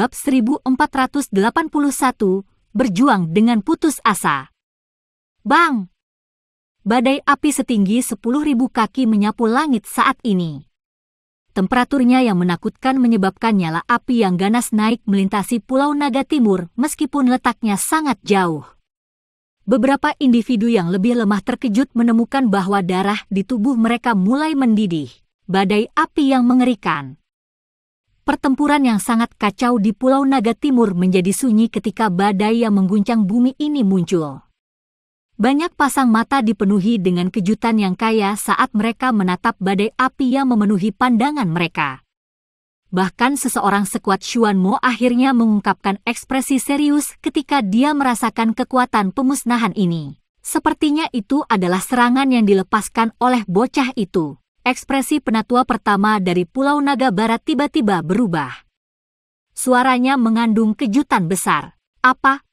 Bab 1481, Berjuang dengan putus asa. Bang! Badai api setinggi 10.000 kaki menyapu langit saat ini. Temperaturnya yang menakutkan menyebabkan nyala api yang ganas naik melintasi Pulau Naga Timur meskipun letaknya sangat jauh. Beberapa individu yang lebih lemah terkejut menemukan bahwa darah di tubuh mereka mulai mendidih. Badai api yang mengerikan. Pertempuran yang sangat kacau di Pulau Naga Timur menjadi sunyi ketika badai yang mengguncang bumi ini muncul. Banyak pasang mata dipenuhi dengan kejutan yang kaya saat mereka menatap badai api yang memenuhi pandangan mereka. Bahkan seseorang sekuat Xuan Mo akhirnya mengungkapkan ekspresi serius ketika dia merasakan kekuatan pemusnahan ini. Sepertinya itu adalah serangan yang dilepaskan oleh bocah itu. Ekspresi penatua pertama dari Pulau Naga Barat tiba-tiba berubah. Suaranya mengandung kejutan besar. Apa?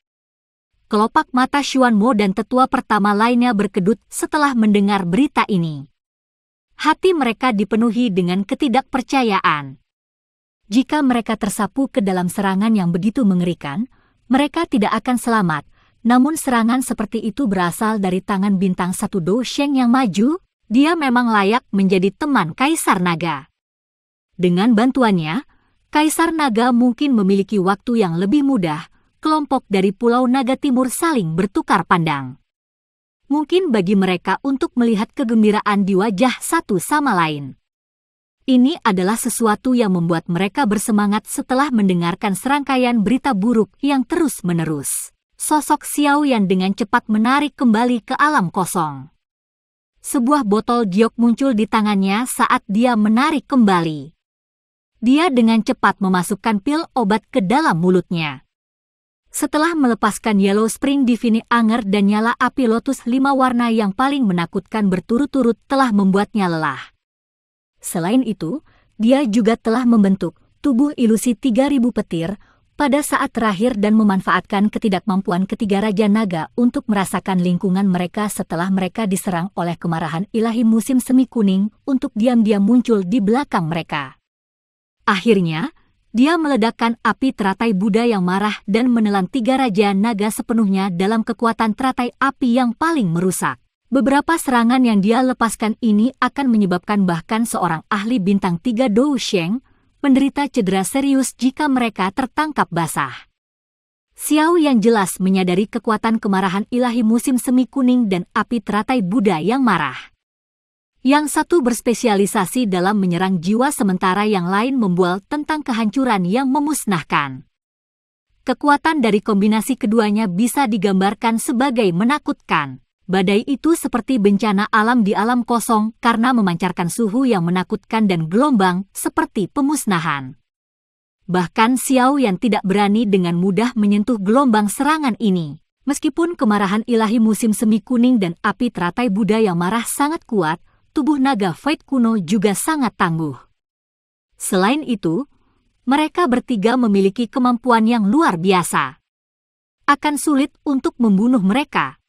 Kelopak mata Xuan Mo dan tetua pertama lainnya berkedut setelah mendengar berita ini. Hati mereka dipenuhi dengan ketidakpercayaan. Jika mereka tersapu ke dalam serangan yang begitu mengerikan, mereka tidak akan selamat. Namun serangan seperti itu berasal dari tangan bintang satu Do Sheng yang maju. Dia memang layak menjadi teman Kaisar Naga. Dengan bantuannya, Kaisar Naga mungkin memiliki waktu yang lebih mudah. Kelompok dari Pulau Naga Timur saling bertukar pandang. Mungkin bagi mereka untuk melihat kegembiraan di wajah satu sama lain. Ini adalah sesuatu yang membuat mereka bersemangat setelah mendengarkan serangkaian berita buruk yang terus-menerus. Sosok Xiao Yan dengan cepat menarik kembali ke alam kosong. Sebuah botol giok muncul di tangannya saat dia menarik kembali. Dia dengan cepat memasukkan pil obat ke dalam mulutnya. Setelah melepaskan Yellow Spring Divine Anger dan nyala api lotus 5 warna yang paling menakutkan berturut-turut telah membuatnya lelah. Selain itu, dia juga telah membentuk tubuh ilusi 3.000 petir pada saat terakhir dan memanfaatkan ketidakmampuan ketiga Raja Naga untuk merasakan lingkungan mereka setelah mereka diserang oleh kemarahan ilahi musim semi kuning untuk diam-diam muncul di belakang mereka. Akhirnya, dia meledakkan api teratai Buddha yang marah dan menelan 3 Raja Naga sepenuhnya dalam kekuatan teratai api yang paling merusak. Beberapa serangan yang dia lepaskan ini akan menyebabkan bahkan seorang ahli bintang 3 Do Sheng menderita cedera serius jika mereka tertangkap basah. Xiao yang jelas menyadari kekuatan kemarahan ilahi musim semi kuning dan api teratai Buddha yang marah. Yang satu berspesialisasi dalam menyerang jiwa sementara yang lain membual tentang kehancuran yang memusnahkan. Kekuatan dari kombinasi keduanya bisa digambarkan sebagai menakutkan. Badai itu seperti bencana alam di alam kosong karena memancarkan suhu yang menakutkan dan gelombang seperti pemusnahan. Bahkan Xiao Yan tidak berani dengan mudah menyentuh gelombang serangan ini. Meskipun kemarahan ilahi musim semi kuning dan api teratai Buddha yang marah sangat kuat, tubuh naga Fight kuno juga sangat tangguh. Selain itu, mereka bertiga memiliki kemampuan yang luar biasa. Akan sulit untuk membunuh mereka.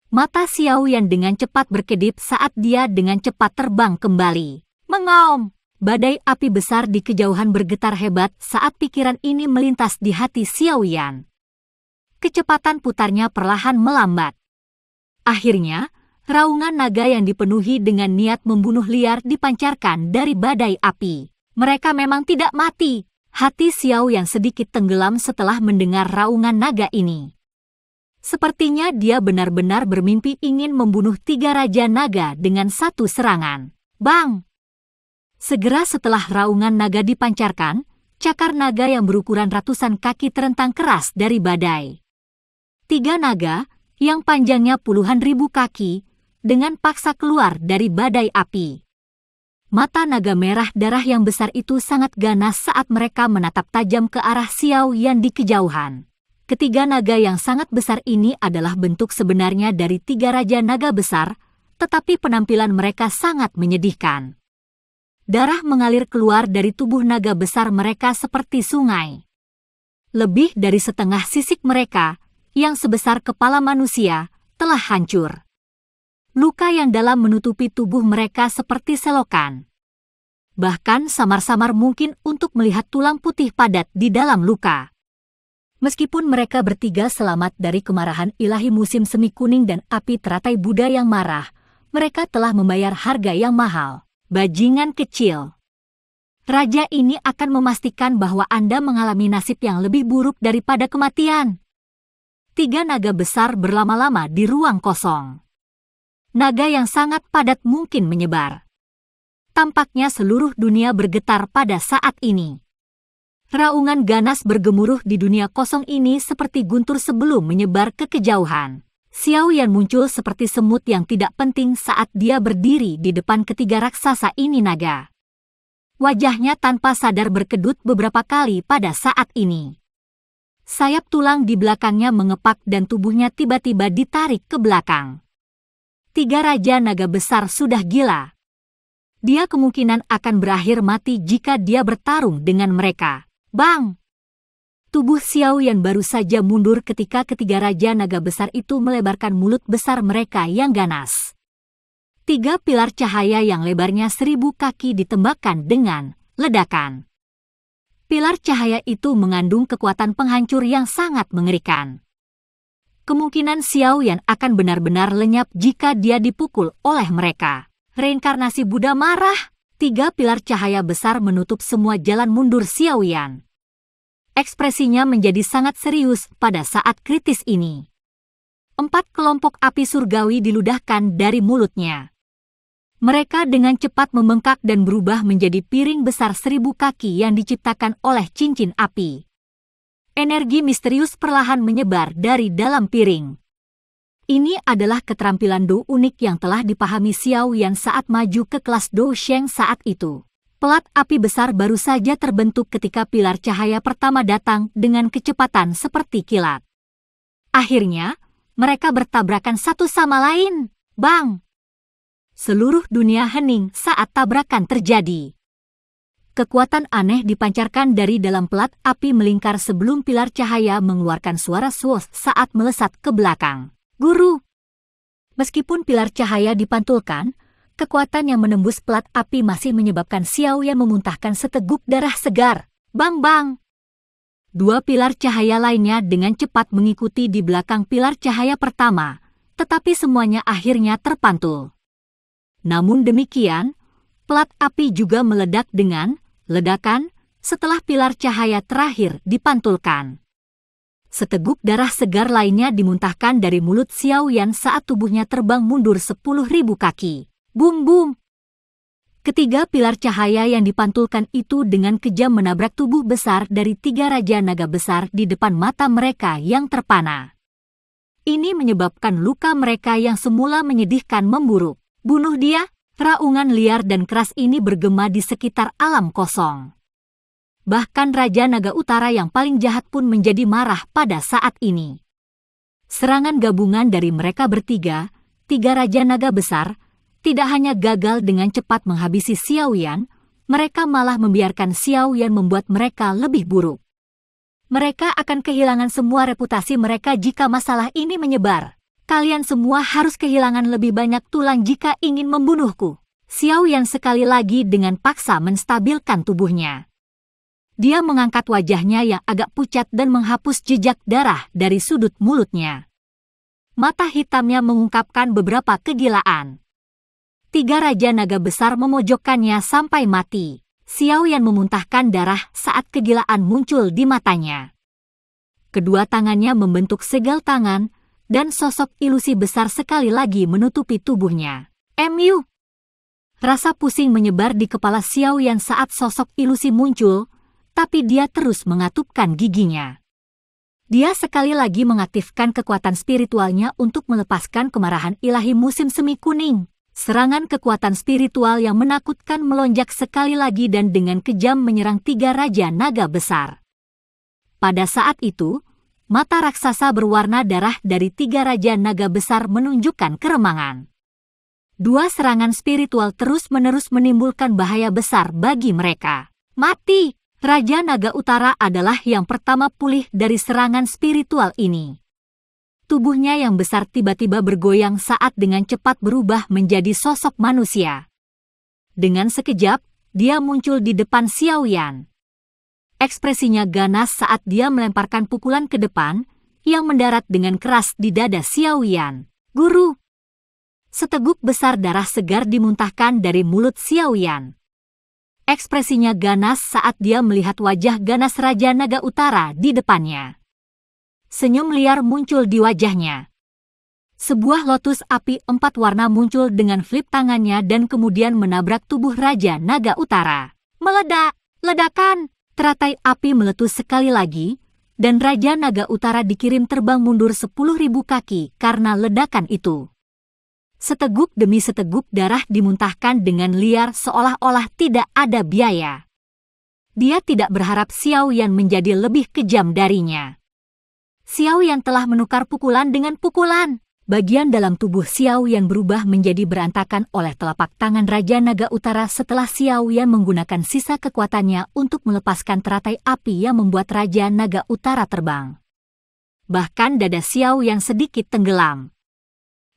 Mata Xiao Yan dengan cepat berkedip saat dia dengan cepat terbang kembali. Mengaum! Badai api besar di kejauhan bergetar hebat saat pikiran ini melintas di hati Xiao Yan. Kecepatan putarnya perlahan melambat. Akhirnya, raungan naga yang dipenuhi dengan niat membunuh liar dipancarkan dari badai api. Mereka memang tidak mati. Hati Xiao Yan sedikit tenggelam setelah mendengar raungan naga ini. Sepertinya dia benar-benar bermimpi ingin membunuh 3 Raja Naga dengan satu serangan. Bang! Segera setelah raungan naga dipancarkan, cakar naga yang berukuran ratusan kaki terentang keras dari badai. 3 naga, yang panjangnya puluhan ribu kaki, dengan paksa keluar dari badai api. Mata naga merah darah yang besar itu sangat ganas saat mereka menatap tajam ke arah Xiao Yan di kejauhan. Ketiga naga yang sangat besar ini adalah bentuk sebenarnya dari 3 Raja Naga besar, tetapi penampilan mereka sangat menyedihkan. Darah mengalir keluar dari tubuh naga besar mereka seperti sungai. Lebih dari setengah sisik mereka, yang sebesar kepala manusia, telah hancur. Luka yang dalam menutupi tubuh mereka seperti selokan. Bahkan samar-samar mungkin untuk melihat tulang putih padat di dalam luka. Meskipun mereka bertiga selamat dari kemarahan ilahi musim semi kuning dan api teratai Buddha yang marah, mereka telah membayar harga yang mahal. Bajingan kecil. Raja ini akan memastikan bahwa Anda mengalami nasib yang lebih buruk daripada kematian. 3 naga besar berlama-lama di ruang kosong. Naga yang sangat padat mungkin menyebar. Tampaknya seluruh dunia bergetar pada saat ini. Raungan ganas bergemuruh di dunia kosong ini seperti guntur sebelum menyebar ke kejauhan. Xiao Yan muncul seperti semut yang tidak penting saat dia berdiri di depan ketiga raksasa ini naga. Wajahnya tanpa sadar berkedut beberapa kali pada saat ini. Sayap tulang di belakangnya mengepak dan tubuhnya tiba-tiba ditarik ke belakang. 3 raja naga besar sudah gila. Dia kemungkinan akan berakhir mati jika dia bertarung dengan mereka. Bang! Tubuh Xiao Yan baru saja mundur ketika ketiga raja naga besar itu melebarkan mulut besar mereka yang ganas. 3 pilar cahaya yang lebarnya 1000 kaki ditembakkan dengan ledakan. Pilar cahaya itu mengandung kekuatan penghancur yang sangat mengerikan. Kemungkinan Xiao Yan akan benar-benar lenyap jika dia dipukul oleh mereka. Reinkarnasi Buddha marah. 3 pilar cahaya besar menutup semua jalan mundur Xiao Yan. Ekspresinya menjadi sangat serius pada saat kritis ini. 4 kelompok api surgawi diludahkan dari mulutnya. Mereka dengan cepat membengkak dan berubah menjadi piring besar 1000 kaki yang diciptakan oleh cincin api. Energi misterius perlahan menyebar dari dalam piring. Ini adalah keterampilan Do unik yang telah dipahami Xiao Yan saat maju ke kelas Do Sheng saat itu. Pelat api besar baru saja terbentuk ketika pilar cahaya pertama datang dengan kecepatan seperti kilat. Akhirnya, mereka bertabrakan satu sama lain. Bang! Seluruh dunia hening saat tabrakan terjadi. Kekuatan aneh dipancarkan dari dalam pelat api melingkar sebelum pilar cahaya mengeluarkan suara swoosh saat melesat ke belakang. Guru! Meskipun pilar cahaya dipantulkan, kekuatan yang menembus pelat api masih menyebabkan Xiao Yan memuntahkan seteguk darah segar. Bang-bang! 2 pilar cahaya lainnya dengan cepat mengikuti di belakang pilar cahaya pertama, tetapi semuanya akhirnya terpantul. Namun demikian, pelat api juga meledak dengan ledakan setelah pilar cahaya terakhir dipantulkan. Seteguk darah segar lainnya dimuntahkan dari mulut Xiao Yan saat tubuhnya terbang mundur 10.000 kaki. Bum-bum! Ketiga pilar cahaya yang dipantulkan itu dengan kejam menabrak tubuh besar dari 3 raja naga besar di depan mata mereka yang terpana. Ini menyebabkan luka mereka yang semula menyedihkan memburuk. Bunuh dia! Raungan liar dan keras ini bergema di sekitar alam kosong. Bahkan Raja Naga Utara yang paling jahat pun menjadi marah pada saat ini. Serangan gabungan dari mereka bertiga, 3 Raja Naga besar, tidak hanya gagal dengan cepat menghabisi Xiao Yan, mereka malah membiarkan Xiao Yan membuat mereka lebih buruk. Mereka akan kehilangan semua reputasi mereka jika masalah ini menyebar. Kalian semua harus kehilangan lebih banyak tulang jika ingin membunuhku. Xiao Yan sekali lagi dengan paksa menstabilkan tubuhnya. Dia mengangkat wajahnya yang agak pucat dan menghapus jejak darah dari sudut mulutnya. Mata hitamnya mengungkapkan beberapa kegilaan. 3 Raja Naga besar memojokkannya sampai mati. Xiao Yan memuntahkan darah saat kegilaan muncul di matanya. Kedua tangannya membentuk segel tangan, dan sosok ilusi besar sekali lagi menutupi tubuhnya. MU! Rasa pusing menyebar di kepala Xiao Yan saat sosok ilusi muncul, tapi dia terus mengatupkan giginya. Dia sekali lagi mengaktifkan kekuatan spiritualnya untuk melepaskan kemarahan ilahi musim semi kuning. Serangan kekuatan spiritual yang menakutkan melonjak sekali lagi dan dengan kejam menyerang 3 Raja Naga besar. Pada saat itu, mata raksasa berwarna darah dari 3 Raja Naga besar menunjukkan keremangan. 2 serangan spiritual terus-menerus menimbulkan bahaya besar bagi mereka. Mati! Raja Naga Utara adalah yang pertama pulih dari serangan spiritual ini. Tubuhnya yang besar tiba-tiba bergoyang saat dengan cepat berubah menjadi sosok manusia. Dengan sekejap, dia muncul di depan Xiaoyan. Ekspresinya ganas saat dia melemparkan pukulan ke depan yang mendarat dengan keras di dada Xiaoyan. Guru! Seteguk besar darah segar dimuntahkan dari mulut Xiaoyan. Ekspresinya ganas saat dia melihat wajah ganas Raja Naga Utara di depannya. Senyum liar muncul di wajahnya. Sebuah lotus api 4 warna muncul dengan flip tangannya dan kemudian menabrak tubuh Raja Naga Utara. Meledak! Ledakan! Teratai api meletus sekali lagi, dan Raja Naga Utara dikirim terbang mundur 10.000 kaki karena ledakan itu. Seteguk demi seteguk darah dimuntahkan dengan liar seolah-olah tidak ada biaya. Dia tidak berharap Xiaoyan menjadi lebih kejam darinya. Xiaoyan telah menukar pukulan dengan pukulan. Bagian dalam tubuh Xiaoyan berubah menjadi berantakan oleh telapak tangan Raja Naga Utara setelah Xiaoyan menggunakan sisa kekuatannya untuk melepaskan teratai api yang membuat Raja Naga Utara terbang. Bahkan dada Xiaoyan sedikit tenggelam.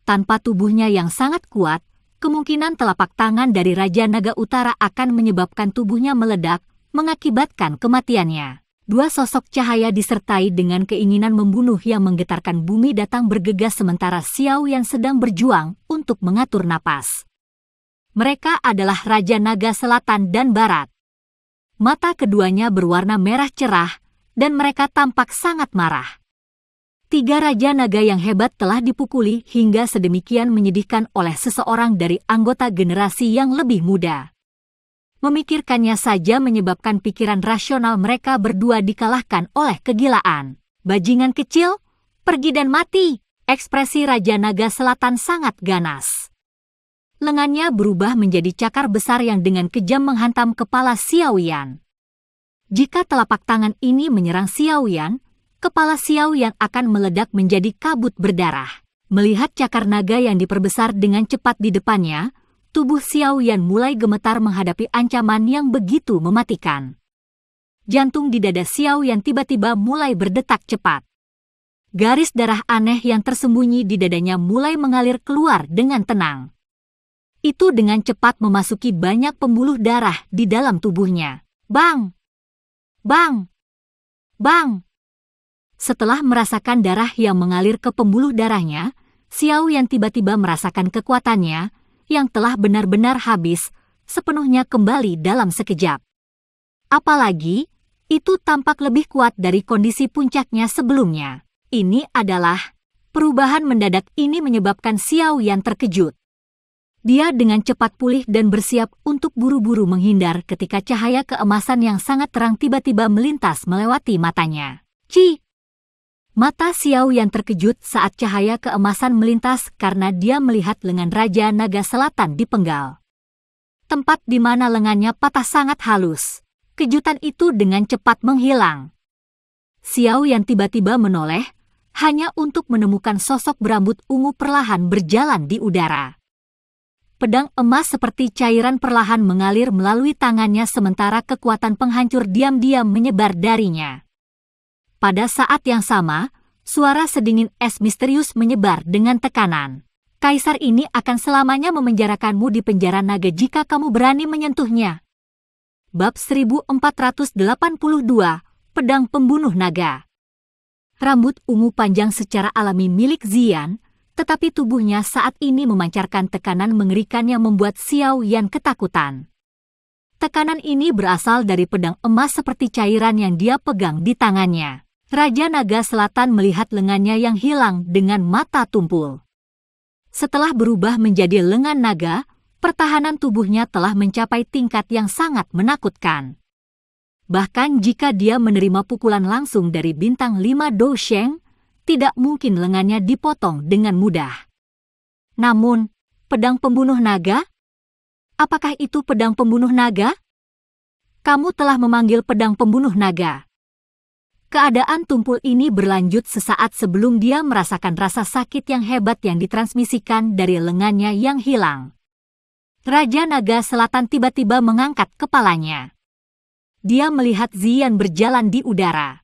Tanpa tubuhnya yang sangat kuat, kemungkinan telapak tangan dari Raja Naga Utara akan menyebabkan tubuhnya meledak, mengakibatkan kematiannya. Dua sosok cahaya disertai dengan keinginan membunuh yang menggetarkan bumi datang bergegas sementara Xiaoyan sedang berjuang untuk mengatur napas. Mereka adalah Raja Naga Selatan dan Barat. Mata keduanya berwarna merah cerah, dan mereka tampak sangat marah. 3 Raja Naga yang hebat telah dipukuli hingga sedemikian menyedihkan oleh seseorang dari anggota generasi yang lebih muda. Memikirkannya saja menyebabkan pikiran rasional mereka berdua dikalahkan oleh kegilaan. Bajingan kecil, pergi dan mati. Ekspresi Raja Naga Selatan sangat ganas. Lengannya berubah menjadi cakar besar yang dengan kejam menghantam kepala Xiaoyan. Jika telapak tangan ini menyerang Xiaoyan, kepala Xiaoyan akan meledak menjadi kabut berdarah. Melihat cakar naga yang diperbesar dengan cepat di depannya, tubuh Xiaoyan mulai gemetar menghadapi ancaman yang begitu mematikan. Jantung di dada Xiaoyan tiba-tiba mulai berdetak cepat. Garis darah aneh yang tersembunyi di dadanya mulai mengalir keluar dengan tenang. Itu dengan cepat memasuki banyak pembuluh darah di dalam tubuhnya. Bang! Bang! Bang! Setelah merasakan darah yang mengalir ke pembuluh darahnya, Xiaoyan tiba-tiba merasakan kekuatannya yang telah benar-benar habis, sepenuhnya kembali dalam sekejap. Apalagi, itu tampak lebih kuat dari kondisi puncaknya sebelumnya. Ini adalah, perubahan mendadak ini menyebabkan Xiaoyan terkejut. Dia dengan cepat pulih dan bersiap untuk buru-buru menghindar ketika cahaya keemasan yang sangat terang tiba-tiba melintas melewati matanya. Ci! Mata Xiaoyan terkejut saat cahaya keemasan melintas karena dia melihat lengan Raja Naga Selatan dipenggal. Tempat di mana lengannya patah sangat halus. Kejutan itu dengan cepat menghilang. Xiaoyan tiba-tiba menoleh, hanya untuk menemukan sosok berambut ungu perlahan berjalan di udara. Pedang emas seperti cairan perlahan mengalir melalui tangannya sementara kekuatan penghancur diam-diam menyebar darinya. Pada saat yang sama, suara sedingin es misterius menyebar dengan tekanan. Kaisar ini akan selamanya memenjarakanmu di penjara naga jika kamu berani menyentuhnya. Bab 1482, Pedang Pembunuh Naga. Rambut ungu panjang secara alami milik Ziyan, tetapi tubuhnya saat ini memancarkan tekanan mengerikan yang membuat Xiaoyan ketakutan. Tekanan ini berasal dari pedang emas seperti cairan yang dia pegang di tangannya. Raja Naga Selatan melihat lengannya yang hilang dengan mata tumpul. Setelah berubah menjadi lengan naga, pertahanan tubuhnya telah mencapai tingkat yang sangat menakutkan. Bahkan jika dia menerima pukulan langsung dari bintang 5 Dou Sheng, tidak mungkin lengannya dipotong dengan mudah. Namun, pedang pembunuh naga? Apakah itu pedang pembunuh naga? Kamu telah memanggil pedang pembunuh naga. Keadaan tumpul ini berlanjut sesaat sebelum dia merasakan rasa sakit yang hebat yang ditransmisikan dari lengannya yang hilang. Raja Naga Selatan tiba-tiba mengangkat kepalanya. Dia melihat Ziyan berjalan di udara.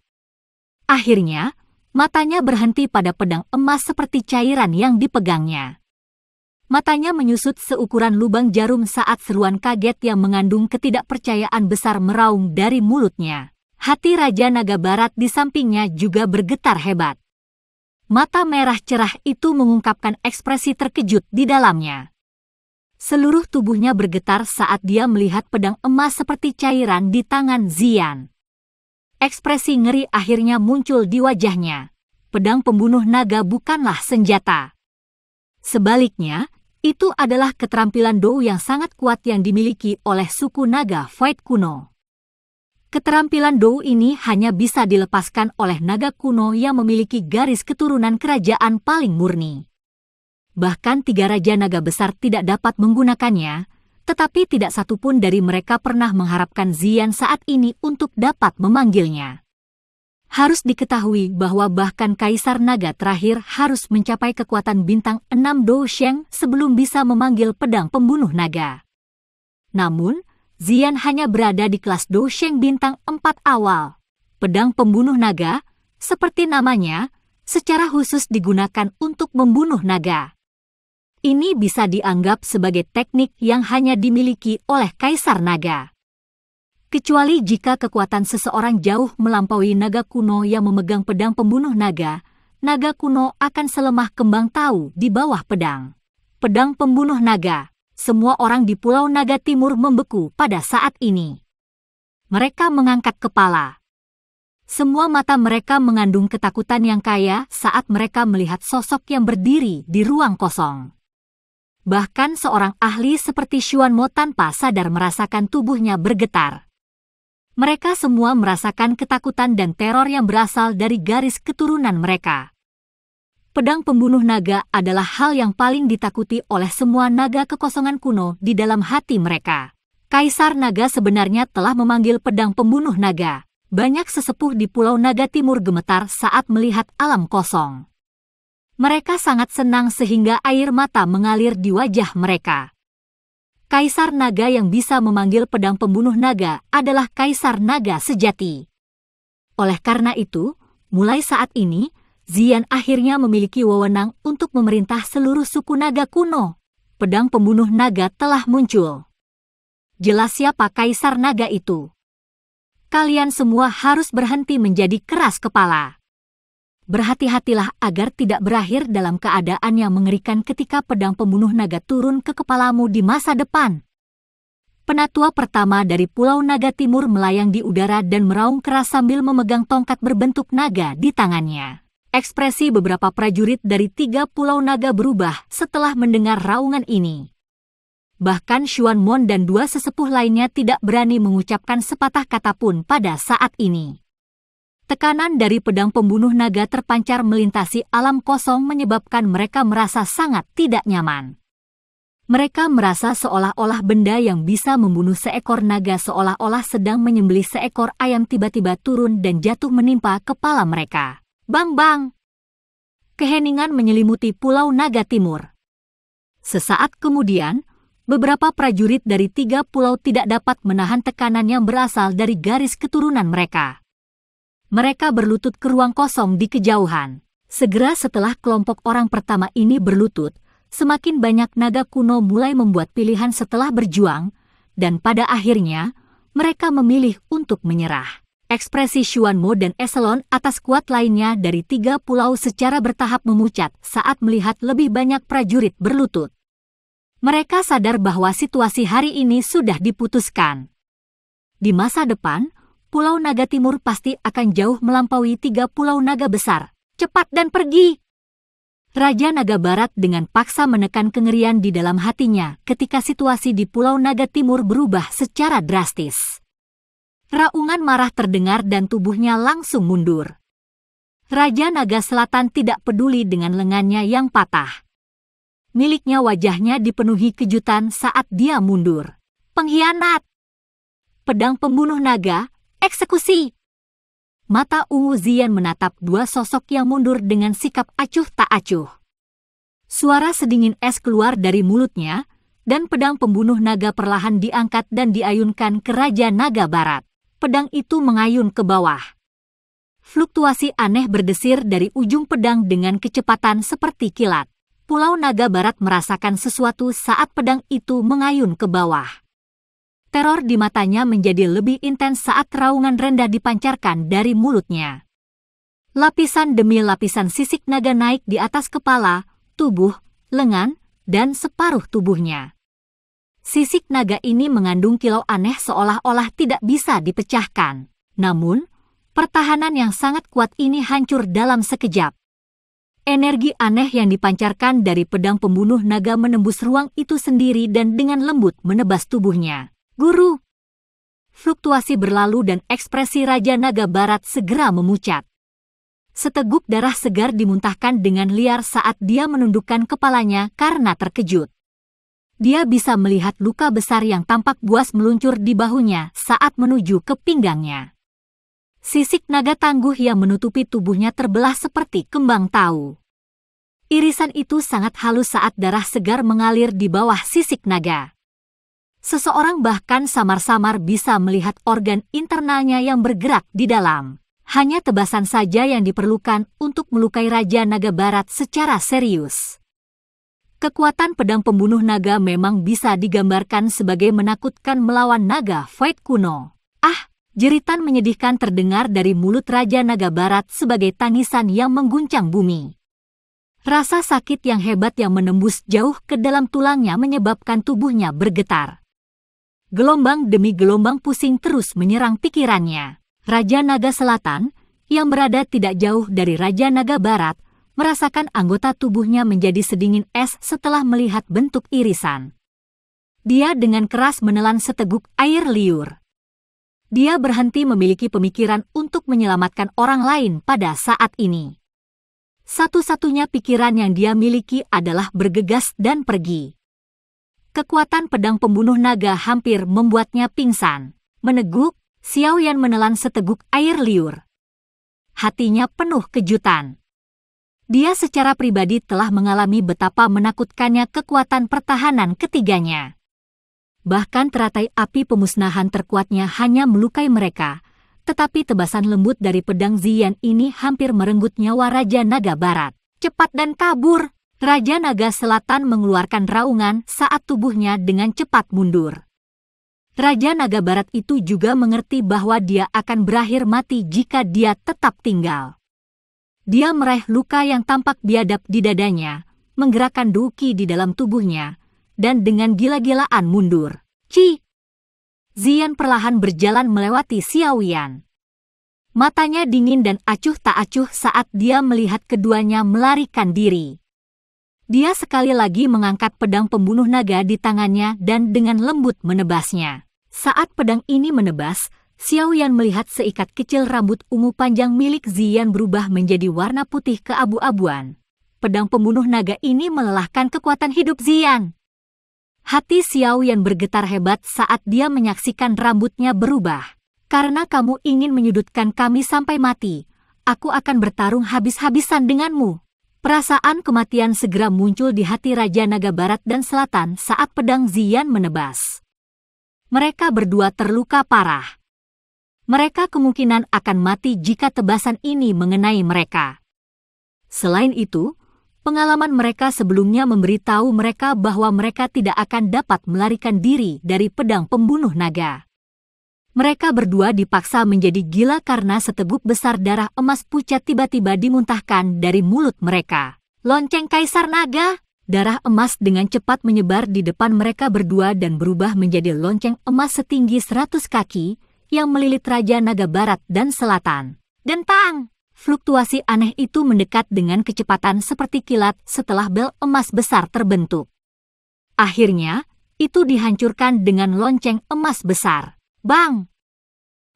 Akhirnya, matanya berhenti pada pedang emas seperti cairan yang dipegangnya. Matanya menyusut seukuran lubang jarum saat seruan kaget yang mengandung ketidakpercayaan besar meraung dari mulutnya. Hati Raja Naga Barat di sampingnya juga bergetar hebat. Mata merah cerah itu mengungkapkan ekspresi terkejut di dalamnya. Seluruh tubuhnya bergetar saat dia melihat pedang emas seperti cairan di tangan Ziyan. Ekspresi ngeri akhirnya muncul di wajahnya. Pedang pembunuh naga bukanlah senjata. Sebaliknya, itu adalah keterampilan Dou yang sangat kuat yang dimiliki oleh suku naga Void kuno. Keterampilan Dou ini hanya bisa dilepaskan oleh naga kuno yang memiliki garis keturunan kerajaan paling murni. Bahkan 3 raja naga besar tidak dapat menggunakannya, tetapi tidak satupun dari mereka pernah mengharapkan Ziyan saat ini untuk dapat memanggilnya. Harus diketahui bahwa bahkan Kaisar Naga terakhir harus mencapai kekuatan bintang 6 Dou Sheng sebelum bisa memanggil pedang pembunuh naga. Namun, Ziyan hanya berada di kelas Dou Sheng bintang 4 awal. Pedang pembunuh naga, seperti namanya, secara khusus digunakan untuk membunuh naga. Ini bisa dianggap sebagai teknik yang hanya dimiliki oleh Kaisar Naga. Kecuali jika kekuatan seseorang jauh melampaui naga kuno yang memegang pedang pembunuh naga, naga kuno akan selemah kembang tahu di bawah pedang. Pedang pembunuh naga, semua orang di Pulau Naga Timur membeku pada saat ini. Mereka mengangkat kepala. Semua mata mereka mengandung ketakutan yang kaya saat mereka melihat sosok yang berdiri di ruang kosong. Bahkan seorang ahli seperti Xuan Mo tanpa sadar merasakan tubuhnya bergetar. Mereka semua merasakan ketakutan dan teror yang berasal dari garis keturunan mereka. Pedang pembunuh naga adalah hal yang paling ditakuti oleh semua naga kekosongan kuno di dalam hati mereka. Kaisar Naga sebenarnya telah memanggil pedang pembunuh naga. Banyak sesepuh di Pulau Naga Timur gemetar saat melihat alam kosong. Mereka sangat senang sehingga air mata mengalir di wajah mereka. Kaisar Naga yang bisa memanggil pedang pembunuh naga adalah Kaisar Naga sejati. Oleh karena itu, mulai saat ini, Ziyan akhirnya memiliki wewenang untuk memerintah seluruh suku naga kuno. Pedang pembunuh naga telah muncul. Jelas siapa Kaisar Naga itu. Kalian semua harus berhenti menjadi keras kepala. Berhati-hatilah agar tidak berakhir dalam keadaan yang mengerikan ketika pedang pembunuh naga turun ke kepalamu di masa depan. Penatua pertama dari Pulau Naga Timur melayang di udara dan meraung keras sambil memegang tongkat berbentuk naga di tangannya. Ekspresi beberapa prajurit dari 3 Pulau Naga berubah setelah mendengar raungan ini. Bahkan Xuan Mon dan 2 sesepuh lainnya tidak berani mengucapkan sepatah kata pun pada saat ini. Tekanan dari pedang pembunuh naga terpancar melintasi alam kosong menyebabkan mereka merasa sangat tidak nyaman. Mereka merasa seolah-olah benda yang bisa membunuh seekor naga seolah-olah sedang menyembelih seekor ayam tiba-tiba turun dan jatuh menimpa kepala mereka. Bang-bang! Keheningan menyelimuti Pulau Naga Timur. Sesaat kemudian, beberapa prajurit dari 3 pulau tidak dapat menahan tekanan yang berasal dari garis keturunan mereka. Mereka berlutut ke ruang kosong di kejauhan. Segera setelah kelompok orang pertama ini berlutut, semakin banyak naga kuno mulai membuat pilihan setelah berjuang, dan pada akhirnya, mereka memilih untuk menyerah. Ekspresi Xuan Mo dan eselon atas kuat lainnya dari 3 pulau secara bertahap memucat saat melihat lebih banyak prajurit berlutut. Mereka sadar bahwa situasi hari ini sudah diputuskan. Di masa depan, Pulau Naga Timur pasti akan jauh melampaui 3 pulau naga besar. Cepat dan pergi! Raja Naga Barat dengan paksa menekan kengerian di dalam hatinya ketika situasi di Pulau Naga Timur berubah secara drastis. Raungan marah terdengar dan tubuhnya langsung mundur. Raja Naga Selatan tidak peduli dengan lengannya yang patah. Miliknya wajahnya dipenuhi kejutan saat dia mundur. Pengkhianat! Pedang pembunuh naga, eksekusi! Mata ungu Ziyan menatap 2 sosok yang mundur dengan sikap acuh tak acuh. Suara sedingin es keluar dari mulutnya, dan pedang pembunuh naga perlahan diangkat dan diayunkan ke Raja Naga Barat. Pedang itu mengayun ke bawah. Fluktuasi aneh berdesir dari ujung pedang dengan kecepatan seperti kilat. Pulau Naga Barat merasakan sesuatu saat pedang itu mengayun ke bawah. Teror di matanya menjadi lebih intens saat raungan rendah dipancarkan dari mulutnya. Lapisan demi lapisan sisik naga naik di atas kepala, tubuh, lengan, dan separuh tubuhnya. Sisik naga ini mengandung kilau aneh seolah-olah tidak bisa dipecahkan. Namun, pertahanan yang sangat kuat ini hancur dalam sekejap. Energi aneh yang dipancarkan dari pedang pembunuh naga menembus ruang itu sendiri dan dengan lembut menebas tubuhnya. Guru! Fluktuasi berlalu dan ekspresi Raja Naga Barat segera memucat. Seteguk darah segar dimuntahkan dengan liar saat dia menundukkan kepalanya karena terkejut. Dia bisa melihat luka besar yang tampak buas meluncur di bahunya saat menuju ke pinggangnya. Sisik naga tangguh yang menutupi tubuhnya terbelah seperti kembang tahu. Irisan itu sangat halus saat darah segar mengalir di bawah sisik naga. Seseorang bahkan samar-samar bisa melihat organ internalnya yang bergerak di dalam. Hanya tebasan saja yang diperlukan untuk melukai Raja Naga Barat secara serius. Kekuatan pedang pembunuh naga memang bisa digambarkan sebagai menakutkan melawan naga Void kuno. Ah, jeritan menyedihkan terdengar dari mulut Raja Naga Barat sebagai tangisan yang mengguncang bumi. Rasa sakit yang hebat yang menembus jauh ke dalam tulangnya menyebabkan tubuhnya bergetar. Gelombang demi gelombang pusing terus menyerang pikirannya. Raja Naga Selatan, yang berada tidak jauh dari Raja Naga Barat, merasakan anggota tubuhnya menjadi sedingin es setelah melihat bentuk irisan. Dia dengan keras menelan seteguk air liur. Dia berhenti memiliki pemikiran untuk menyelamatkan orang lain pada saat ini. Satu-satunya pikiran yang dia miliki adalah bergegas dan pergi. Kekuatan pedang pembunuh naga hampir membuatnya pingsan. Meneguk, Xiaoyan menelan seteguk air liur. Hatinya penuh kejutan. Dia secara pribadi telah mengalami betapa menakutkannya kekuatan pertahanan ketiganya. Bahkan teratai api pemusnahan terkuatnya hanya melukai mereka, tetapi tebasan lembut dari pedang Ziyan ini hampir merenggut nyawa Raja Naga Barat. Cepat dan kabur! Raja Naga Selatan mengeluarkan raungan saat tubuhnya dengan cepat mundur. Raja Naga Barat itu juga mengerti bahwa dia akan berakhir mati jika dia tetap tinggal. Dia meraih luka yang tampak biadab di dadanya, menggerakkan duki di dalam tubuhnya, dan dengan gila-gilaan mundur. Ci! Ziyan perlahan berjalan melewati Xiaoyan. Matanya dingin dan acuh tak acuh saat dia melihat keduanya melarikan diri. Dia sekali lagi mengangkat pedang pembunuh naga di tangannya dan dengan lembut menebasnya. Saat pedang ini menebas, Xiaoyan melihat seikat kecil rambut ungu panjang milik Ziyan berubah menjadi warna putih keabu-abuan. Pedang pembunuh naga ini melelahkan kekuatan hidup Ziyan. Hati Xiaoyan bergetar hebat saat dia menyaksikan rambutnya berubah. Karena kamu ingin menyudutkan kami sampai mati, aku akan bertarung habis-habisan denganmu. Perasaan kematian segera muncul di hati Raja Naga Barat dan Selatan saat pedang Ziyan menebas. Mereka berdua terluka parah. Mereka kemungkinan akan mati jika tebasan ini mengenai mereka. Selain itu, pengalaman mereka sebelumnya memberitahu mereka bahwa mereka tidak akan dapat melarikan diri dari pedang pembunuh naga. Mereka berdua dipaksa menjadi gila karena seteguk besar darah emas pucat tiba-tiba dimuntahkan dari mulut mereka. Lonceng Kaisar Naga! Darah emas dengan cepat menyebar di depan mereka berdua dan berubah menjadi lonceng emas setinggi 100 kaki, yang melilit Raja Naga Barat dan Selatan. Dentang! Fluktuasi aneh itu mendekat dengan kecepatan seperti kilat setelah bel emas besar terbentuk. Akhirnya, itu dihancurkan dengan lonceng emas besar. Bang!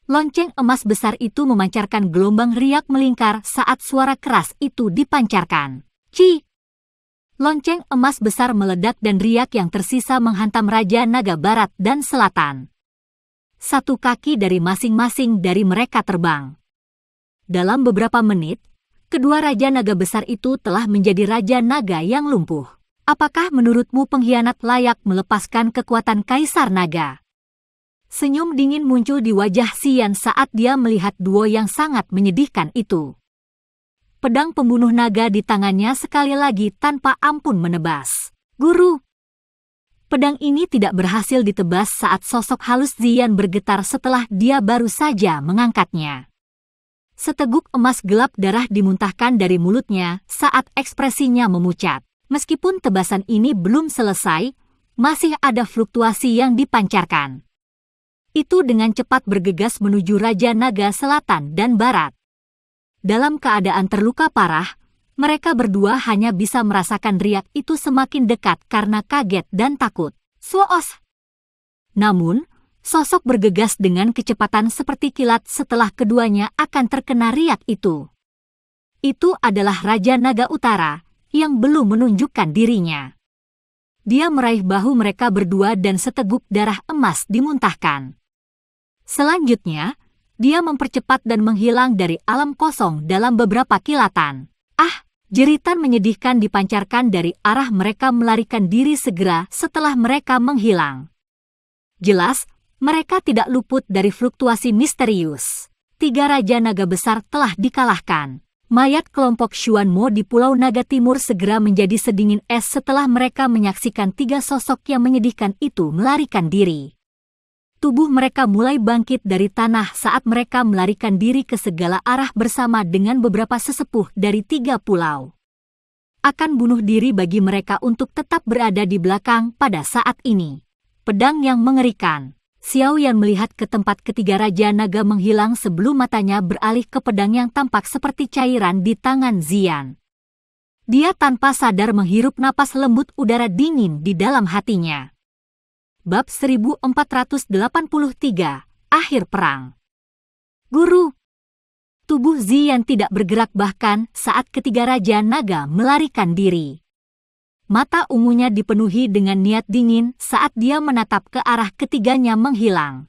Lonceng emas besar itu memancarkan gelombang riak melingkar saat suara keras itu dipancarkan. Ci! Lonceng emas besar meledak dan riak yang tersisa menghantam Raja Naga Barat dan Selatan. Satu kaki dari masing-masing dari mereka terbang. Dalam beberapa menit, kedua Raja Naga besar itu telah menjadi Raja Naga yang lumpuh. Apakah menurutmu pengkhianat layak melepaskan kekuatan Kaisar Naga? Senyum dingin muncul di wajah Xian saat dia melihat duo yang sangat menyedihkan itu. Pedang pembunuh naga di tangannya sekali lagi tanpa ampun menebas. Guru! Pedang ini tidak berhasil ditebas saat sosok halus Ziyan bergetar setelah dia baru saja mengangkatnya. Seteguk emas gelap darah dimuntahkan dari mulutnya saat ekspresinya memucat. Meskipun tebasan ini belum selesai, masih ada fluktuasi yang dipancarkan. Itu dengan cepat bergegas menuju Raja Naga Selatan dan Barat. Dalam keadaan terluka parah, mereka berdua hanya bisa merasakan riak itu semakin dekat karena kaget dan takut. Suos! Namun, sosok bergegas dengan kecepatan seperti kilat setelah keduanya akan terkena riak itu. Itu adalah Raja Naga Utara yang belum menunjukkan dirinya. Dia meraih bahu mereka berdua dan seteguk darah emas dimuntahkan. Selanjutnya, dia mempercepat dan menghilang dari alam kosong dalam beberapa kilatan. Ah! Jeritan menyedihkan dipancarkan dari arah mereka melarikan diri segera setelah mereka menghilang. Jelas, mereka tidak luput dari fluktuasi misterius. 3 Raja Naga Besar telah dikalahkan. Mayat kelompok Xuan Mo di Pulau Naga Timur segera menjadi sedingin es setelah mereka menyaksikan 3 sosok yang menyedihkan itu melarikan diri. Tubuh mereka mulai bangkit dari tanah saat mereka melarikan diri ke segala arah bersama dengan beberapa sesepuh dari 3 pulau. Akan bunuh diri bagi mereka untuk tetap berada di belakang pada saat ini. Pedang yang mengerikan. Xiao Yan melihat ke tempat ketiga Raja Naga menghilang sebelum matanya beralih ke pedang yang tampak seperti cairan di tangan Ziyan. Dia tanpa sadar menghirup napas lembut udara dingin di dalam hatinya. Bab 1483, Akhir Perang. Guru! Tubuh Ziyan tidak bergerak bahkan saat ketiga Raja Naga melarikan diri. Mata ungunya dipenuhi dengan niat dingin saat dia menatap ke arah ketiganya menghilang.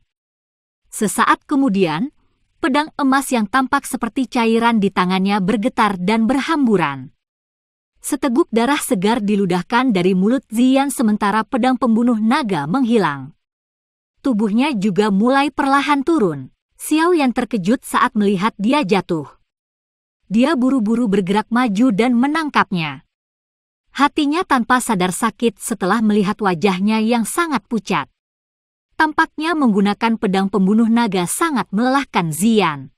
Sesaat kemudian, pedang emas yang tampak seperti cairan di tangannya bergetar dan berhamburan. Seteguk darah segar diludahkan dari mulut Ziyan sementara pedang pembunuh naga menghilang. Tubuhnya juga mulai perlahan turun. Xiao Yan terkejut saat melihat dia jatuh. Dia buru-buru bergerak maju dan menangkapnya. Hatinya tanpa sadar sakit setelah melihat wajahnya yang sangat pucat. Tampaknya menggunakan pedang pembunuh naga sangat melelahkan Ziyan.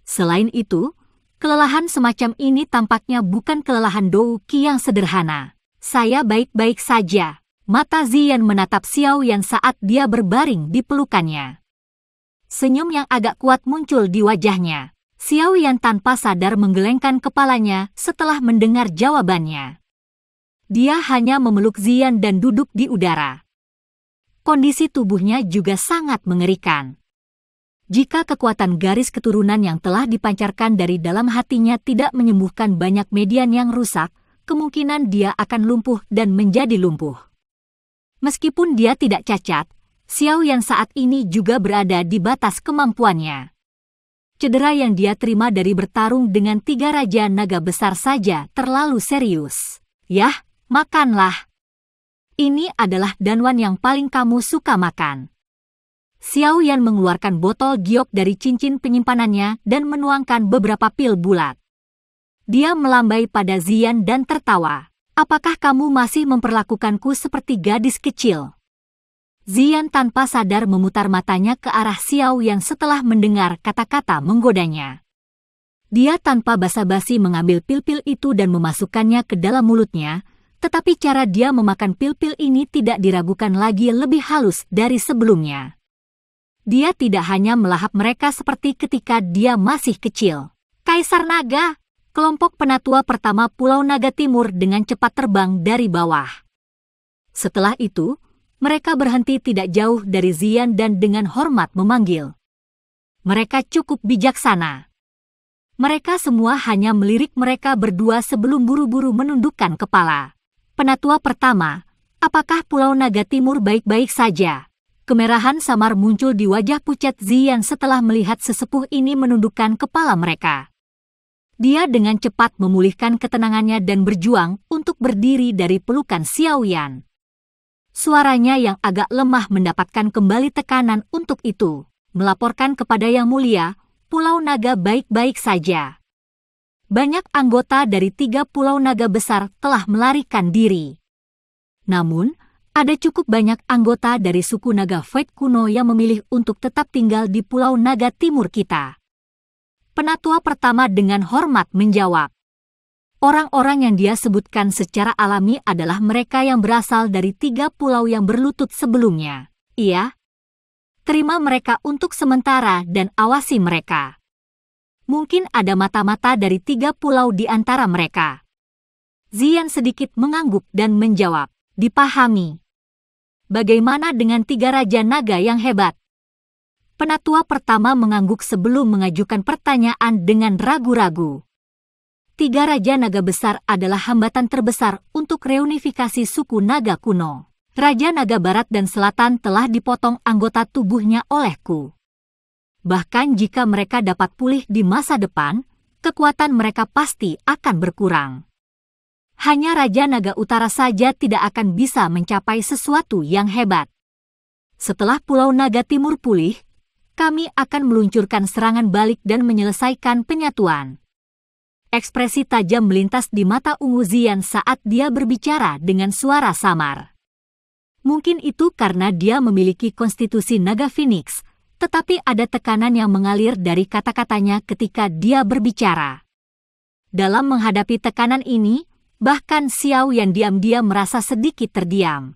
Selain itu, kelelahan semacam ini tampaknya bukan kelelahan Dou Qi yang sederhana. Saya baik-baik saja. Mata Ziyan menatap Xiao Yan saat dia berbaring di pelukannya. Senyum yang agak kuat muncul di wajahnya. Xiao Yan tanpa sadar menggelengkan kepalanya setelah mendengar jawabannya. Dia hanya memeluk Ziyan dan duduk di udara. Kondisi tubuhnya juga sangat mengerikan. Jika kekuatan garis keturunan yang telah dipancarkan dari dalam hatinya tidak menyembuhkan banyak median yang rusak, kemungkinan dia akan lumpuh dan menjadi lumpuh. Meskipun dia tidak cacat, Xiao Yan saat ini juga berada di batas kemampuannya. Cedera yang dia terima dari bertarung dengan 3 Raja Naga Besar saja terlalu serius. Yah, makanlah. Ini adalah danwan yang paling kamu suka makan. Xiao Yan mengeluarkan botol giok dari cincin penyimpanannya dan menuangkan beberapa pil bulat. Dia melambai pada Ziyan dan tertawa. Apakah kamu masih memperlakukanku seperti gadis kecil? Ziyan tanpa sadar memutar matanya ke arah Xiao Yan setelah mendengar kata-kata menggodanya. Dia tanpa basa-basi mengambil pil-pil itu dan memasukkannya ke dalam mulutnya, tetapi cara dia memakan pil-pil ini tidak diragukan lagi lebih halus dari sebelumnya. Dia tidak hanya melahap mereka seperti ketika dia masih kecil. Kaisar Naga, kelompok penatua pertama Pulau Naga Timur dengan cepat terbang dari bawah. Setelah itu, mereka berhenti tidak jauh dari Ziyan dan dengan hormat memanggil. Mereka cukup bijaksana. Mereka semua hanya melirik mereka berdua sebelum buru-buru menundukkan kepala. Penatua pertama, apakah Pulau Naga Timur baik-baik saja? Kemerahan samar muncul di wajah pucat Ziyan setelah melihat sesepuh ini menundukkan kepala mereka. Dia dengan cepat memulihkan ketenangannya dan berjuang untuk berdiri dari pelukan Xiao Yan. Suaranya yang agak lemah mendapatkan kembali tekanan untuk itu, melaporkan kepada Yang Mulia, Pulau Naga baik-baik saja. Banyak anggota dari 3 pulau naga besar telah melarikan diri. Namun, ada cukup banyak anggota dari suku naga Void kuno yang memilih untuk tetap tinggal di pulau naga timur kita. Penatua pertama dengan hormat menjawab. Orang-orang yang dia sebutkan secara alami adalah mereka yang berasal dari 3 pulau yang berlutut sebelumnya. Iya. Terima mereka untuk sementara dan awasi mereka. Mungkin ada mata-mata dari 3 pulau di antara mereka. Zian sedikit mengangguk dan menjawab, dipahami. Bagaimana dengan 3 raja naga yang hebat? Penatua pertama mengangguk sebelum mengajukan pertanyaan dengan ragu-ragu. 3 raja naga besar adalah hambatan terbesar untuk reunifikasi suku naga kuno. Raja naga barat dan selatan telah dipotong anggota tubuhnya olehku. Bahkan jika mereka dapat pulih di masa depan, kekuatan mereka pasti akan berkurang. Hanya Raja Naga Utara saja tidak akan bisa mencapai sesuatu yang hebat. Setelah Pulau Naga Timur pulih, kami akan meluncurkan serangan balik dan menyelesaikan penyatuan. Ekspresi tajam melintas di mata ungu Zian saat dia berbicara dengan suara samar. Mungkin itu karena dia memiliki konstitusi naga Phoenix, tetapi ada tekanan yang mengalir dari kata-katanya ketika dia berbicara. Dalam menghadapi tekanan ini, bahkan Xiao Yan diam-diam merasa sedikit terdiam.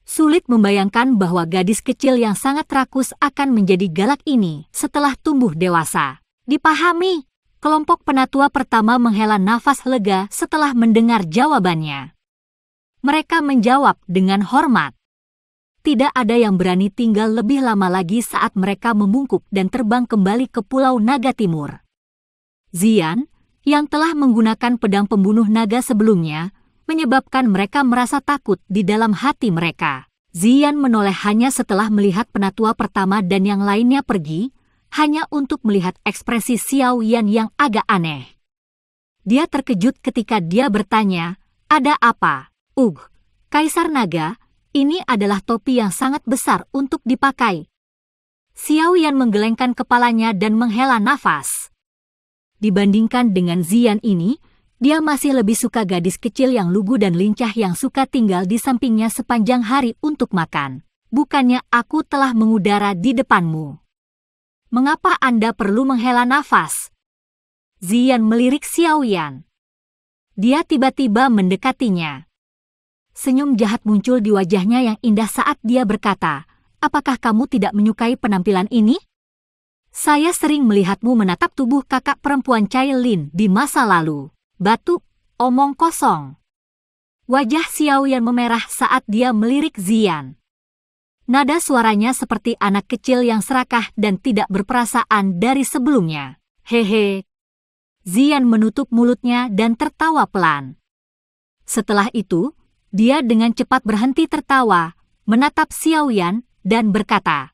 Sulit membayangkan bahwa gadis kecil yang sangat rakus akan menjadi galak ini setelah tumbuh dewasa. Dipahami, kelompok penatua pertama menghela nafas lega setelah mendengar jawabannya. Mereka menjawab dengan hormat. Tidak ada yang berani tinggal lebih lama lagi saat mereka membungkuk dan terbang kembali ke Pulau Naga Timur. Zian, yang telah menggunakan pedang pembunuh naga sebelumnya, menyebabkan mereka merasa takut di dalam hati mereka. Zian menoleh hanya setelah melihat penatua pertama dan yang lainnya pergi, hanya untuk melihat ekspresi Xiao Yan yang agak aneh. Dia terkejut ketika dia bertanya, "Ada apa?" Kaisar Naga, ini adalah topi yang sangat besar untuk dipakai." Xiao Yan menggelengkan kepalanya dan menghela nafas. Dibandingkan dengan Zian ini, dia masih lebih suka gadis kecil yang lugu dan lincah yang suka tinggal di sampingnya sepanjang hari untuk makan. Bukannya aku telah mengudara di depanmu. Mengapa Anda perlu menghela nafas? Zian melirik Xiao Yan. Dia tiba-tiba mendekatinya. Senyum jahat muncul di wajahnya yang indah saat dia berkata, "Apakah kamu tidak menyukai penampilan ini? Saya sering melihatmu menatap tubuh kakak perempuan Chai Lin di masa lalu." Batu, omong kosong. Wajah Xiao Yan memerah saat dia melirik Zian. Nada suaranya seperti anak kecil yang serakah dan tidak berperasaan dari sebelumnya. Hehe. Zian menutup mulutnya dan tertawa pelan. Setelah itu, dia dengan cepat berhenti tertawa, menatap Xiao Yan, dan berkata,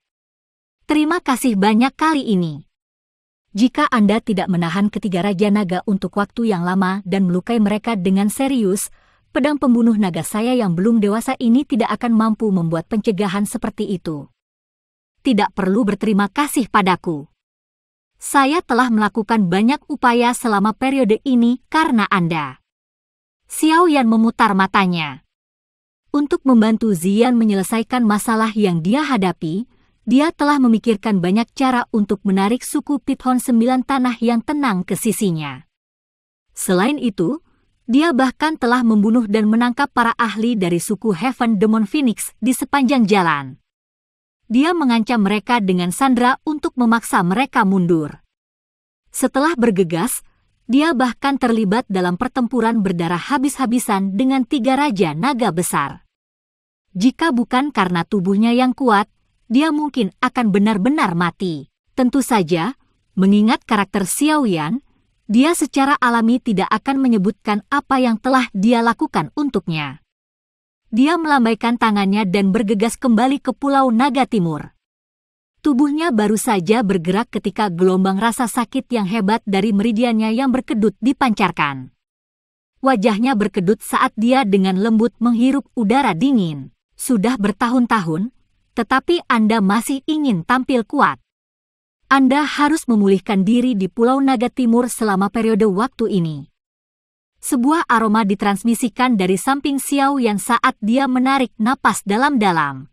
"Terima kasih banyak kali ini. Jika Anda tidak menahan ketiga Raja Naga untuk waktu yang lama dan melukai mereka dengan serius, pedang pembunuh naga saya yang belum dewasa ini tidak akan mampu membuat pencegahan seperti itu. Tidak perlu berterima kasih padaku. Saya telah melakukan banyak upaya selama periode ini karena Anda." Xiao Yan memutar matanya. Untuk membantu Zian menyelesaikan masalah yang dia hadapi, dia telah memikirkan banyak cara untuk menarik suku Pithon 9 tanah yang tenang ke sisinya. Selain itu, dia bahkan telah membunuh dan menangkap para ahli dari suku Heaven Demon Phoenix di sepanjang jalan. Dia mengancam mereka dengan sandera untuk memaksa mereka mundur. Setelah bergegas, dia bahkan terlibat dalam pertempuran berdarah habis-habisan dengan 3 raja naga besar. Jika bukan karena tubuhnya yang kuat, dia mungkin akan benar-benar mati. Tentu saja, mengingat karakter Xiao Yan, dia secara alami tidak akan menyebutkan apa yang telah dia lakukan untuknya. Dia melambaikan tangannya dan bergegas kembali ke Pulau Naga Timur. Tubuhnya baru saja bergerak ketika gelombang rasa sakit yang hebat dari meridiannya yang berkedut dipancarkan. Wajahnya berkedut saat dia dengan lembut menghirup udara dingin. Sudah bertahun-tahun, tetapi Anda masih ingin tampil kuat. Anda harus memulihkan diri di Pulau Naga Timur selama periode waktu ini. Sebuah aroma ditransmisikan dari samping Xiao Yan saat dia menarik napas dalam-dalam.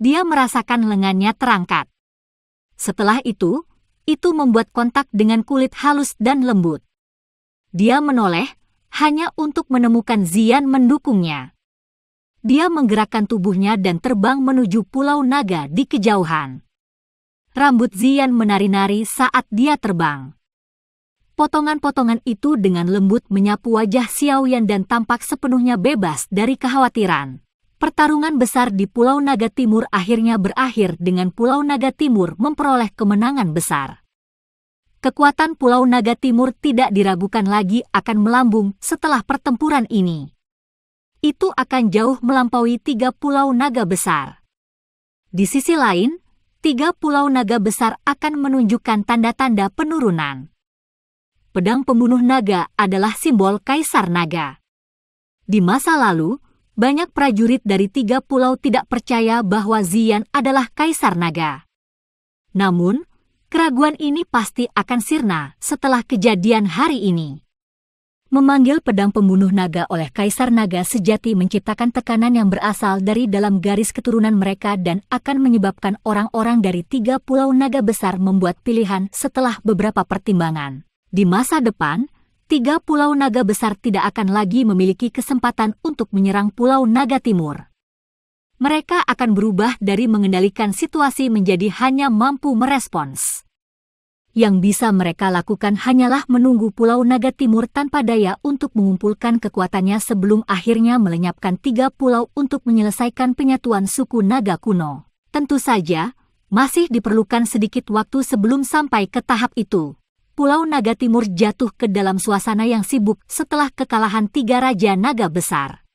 Dia merasakan lengannya terangkat. Setelah itu membuat kontak dengan kulit halus dan lembut. Dia menoleh, hanya untuk menemukan Zian mendukungnya. Dia menggerakkan tubuhnya dan terbang menuju Pulau Naga di kejauhan. Rambut Zian menari-nari saat dia terbang. Potongan-potongan itu dengan lembut menyapu wajah Xiao Yan dan tampak sepenuhnya bebas dari kekhawatiran. Pertarungan besar di Pulau Naga Timur akhirnya berakhir dengan Pulau Naga Timur memperoleh kemenangan besar. Kekuatan Pulau Naga Timur tidak diragukan lagi akan melambung setelah pertempuran ini. Itu akan jauh melampaui 3 Pulau Naga besar. Di sisi lain, 3 Pulau Naga besar akan menunjukkan tanda-tanda penurunan. Pedang pembunuh naga adalah simbol Kaisar Naga. Di masa lalu, banyak prajurit dari 3 pulau tidak percaya bahwa Zian adalah Kaisar Naga. Namun, keraguan ini pasti akan sirna setelah kejadian hari ini. Memanggil pedang pembunuh naga oleh Kaisar Naga sejati menciptakan tekanan yang berasal dari dalam garis keturunan mereka dan akan menyebabkan orang-orang dari 3 pulau naga besar membuat pilihan setelah beberapa pertimbangan. Di masa depan, 3 pulau naga besar tidak akan lagi memiliki kesempatan untuk menyerang Pulau Naga Timur. Mereka akan berubah dari mengendalikan situasi menjadi hanya mampu merespons. Yang bisa mereka lakukan hanyalah menunggu Pulau Naga Timur tanpa daya untuk mengumpulkan kekuatannya sebelum akhirnya melenyapkan 3 pulau untuk menyelesaikan penyatuan suku naga kuno. Tentu saja, masih diperlukan sedikit waktu sebelum sampai ke tahap itu. Pulau Naga Timur jatuh ke dalam suasana yang sibuk setelah kekalahan 3 Raja Naga Besar.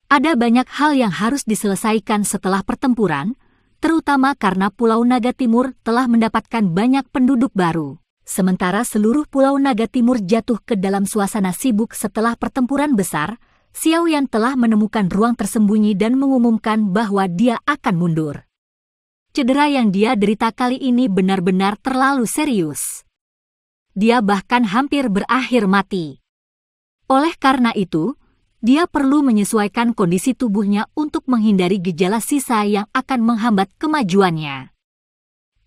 Ada banyak hal yang harus diselesaikan setelah pertempuran, terutama karena Pulau Naga Timur telah mendapatkan banyak penduduk baru. Sementara seluruh Pulau Naga Timur jatuh ke dalam suasana sibuk setelah pertempuran besar, Xiao Yan telah menemukan ruang tersembunyi dan mengumumkan bahwa dia akan mundur. Cedera yang dia derita kali ini benar-benar terlalu serius. Dia bahkan hampir berakhir mati. Oleh karena itu, dia perlu menyesuaikan kondisi tubuhnya untuk menghindari gejala sisa yang akan menghambat kemajuannya.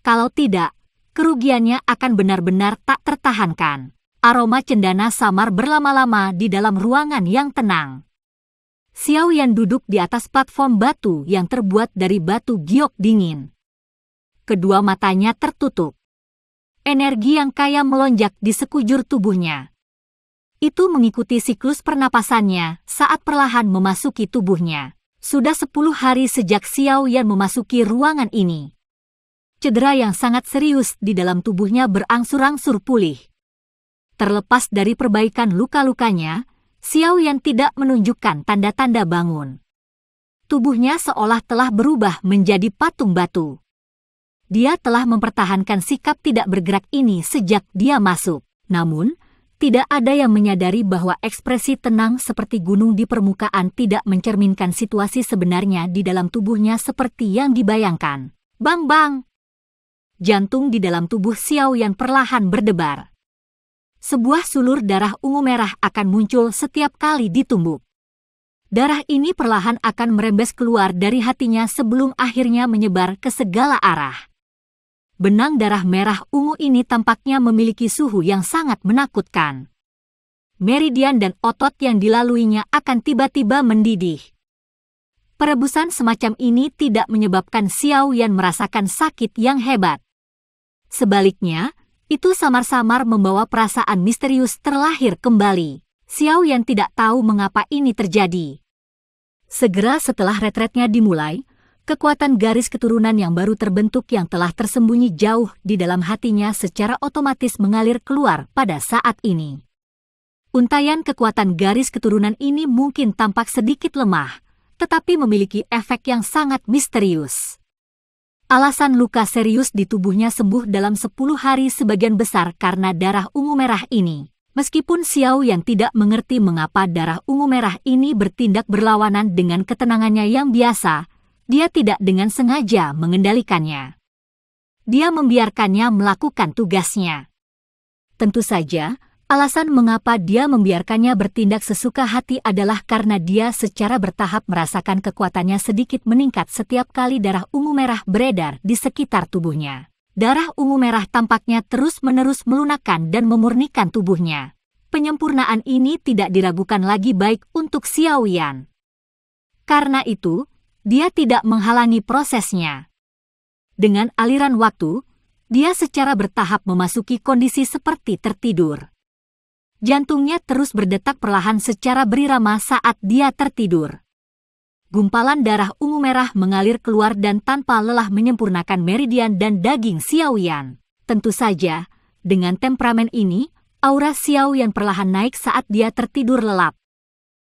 Kalau tidak, kerugiannya akan benar-benar tak tertahankan. Aroma cendana samar berlama-lama di dalam ruangan yang tenang. Xiao Yan duduk di atas platform batu yang terbuat dari batu giok dingin. Kedua matanya tertutup. Energi yang kaya melonjak di sekujur tubuhnya. Itu mengikuti siklus pernapasannya saat perlahan memasuki tubuhnya. Sudah 10 hari sejak Xiao Yan memasuki ruangan ini. Cedera yang sangat serius di dalam tubuhnya berangsur-angsur pulih. Terlepas dari perbaikan luka-lukanya, Xiao Yan tidak menunjukkan tanda-tanda bangun. Tubuhnya seolah telah berubah menjadi patung batu. Dia telah mempertahankan sikap tidak bergerak ini sejak dia masuk. Namun, tidak ada yang menyadari bahwa ekspresi tenang seperti gunung di permukaan tidak mencerminkan situasi sebenarnya di dalam tubuhnya seperti yang dibayangkan. Bang-bang! Jantung di dalam tubuh Xiao Yan perlahan berdebar. Sebuah sulur darah ungu merah akan muncul setiap kali ditumbuk. Darah ini perlahan akan merembes keluar dari hatinya sebelum akhirnya menyebar ke segala arah. Benang darah merah ungu ini tampaknya memiliki suhu yang sangat menakutkan. Meridian dan otot yang dilaluinya akan tiba-tiba mendidih. Perebusan semacam ini tidak menyebabkan Xiao Yan merasakan sakit yang hebat. Sebaliknya, itu samar-samar membawa perasaan misterius terlahir kembali. Xiao Yan tidak tahu mengapa ini terjadi. Segera setelah retretnya dimulai, kekuatan garis keturunan yang baru terbentuk yang telah tersembunyi jauh di dalam hatinya secara otomatis mengalir keluar pada saat ini. Untaian kekuatan garis keturunan ini mungkin tampak sedikit lemah, tetapi memiliki efek yang sangat misterius. Alasan luka serius di tubuhnya sembuh dalam 10 hari sebagian besar karena darah ungu merah ini. Meskipun Xiao yang tidak mengerti mengapa darah ungu merah ini bertindak berlawanan dengan ketenangannya yang biasa, dia tidak dengan sengaja mengendalikannya. dia membiarkannya melakukan tugasnya. Tentu saja, alasan mengapa dia membiarkannya bertindak sesuka hati adalah karena dia secara bertahap merasakan kekuatannya sedikit meningkat setiap kali darah ungu merah beredar di sekitar tubuhnya. Darah ungu merah tampaknya terus-menerus melunakkan dan memurnikan tubuhnya. Penyempurnaan ini tidak diragukan lagi baik untuk Xiao Yan. Karena itu, dia tidak menghalangi prosesnya. Dengan aliran waktu, dia secara bertahap memasuki kondisi seperti tertidur. Jantungnya terus berdetak perlahan secara berirama saat dia tertidur. Gumpalan darah ungu merah mengalir keluar dan tanpa lelah menyempurnakan meridian dan daging Xiao Yan. Tentu saja, dengan temperamen ini, aura Xiao Yan perlahan naik saat dia tertidur lelap.